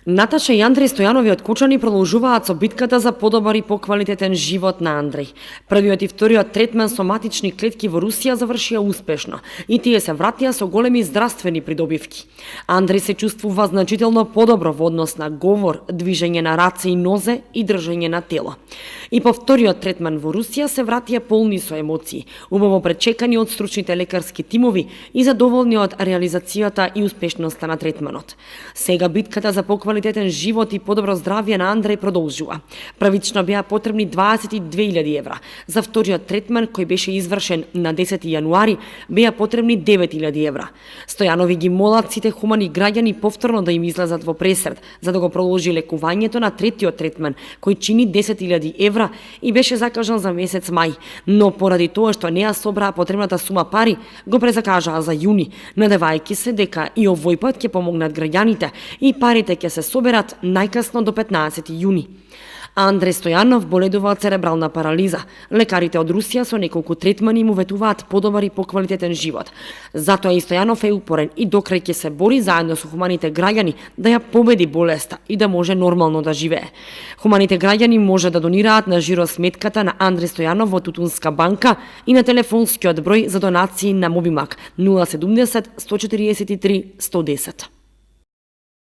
Наташа и Андреј Стојанови од Кучани продолжуваат со битката за подобар и поквалитетен живот на Андреј. Првиот и вториот третман со матични клетки во Русија завршија успешно и тие се вратија со големи здравствени придобивки. Андреј се чувствува значително подобро во однос на говор, движење на раце и нозе и држење на тело. И по вториот третман во Русија се вратија полни со емоции, убаво пречекани од стручните лекарски тимови и задоволни од реализацијата и успешноста на третманот. Сега битката за поквалитетен живот и подобро здравје на Андреј продолжува. Првично беа потребни 22.000 евра. За вториот третман, кој беше извршен на 10 јануари, беа потребни 9.000 евра. Стојанови ги молат сите хумани граѓани повторно да им излезат во пресред, за да го продолжи лекувањето на третиот третман, кој чини 10.000 евра и беше закажан за месец мај, но поради тоа што не ја собраа потребната сума пари, го презакажаа за јуни, надевајќи се дека и овој пат ќе помогнат граѓаните и парите ќе се соберат најкасно до 15 јуни. Андреј Стојанов боледува од церебрална парализа. Лекарите од Русија со неколку третмани му ветуваат подобар и поквалитетен живот. Затоа и Стојанов е упорен и докрај ќе се бори заедно со хуманите граѓани да ја победи болеста и да може нормално да живее. Хуманите граѓани може да донираат на жиросметката на Андреј Стојанов во Тутунска банка и на телефонскиот број за донации на Мобимак 070 143 110.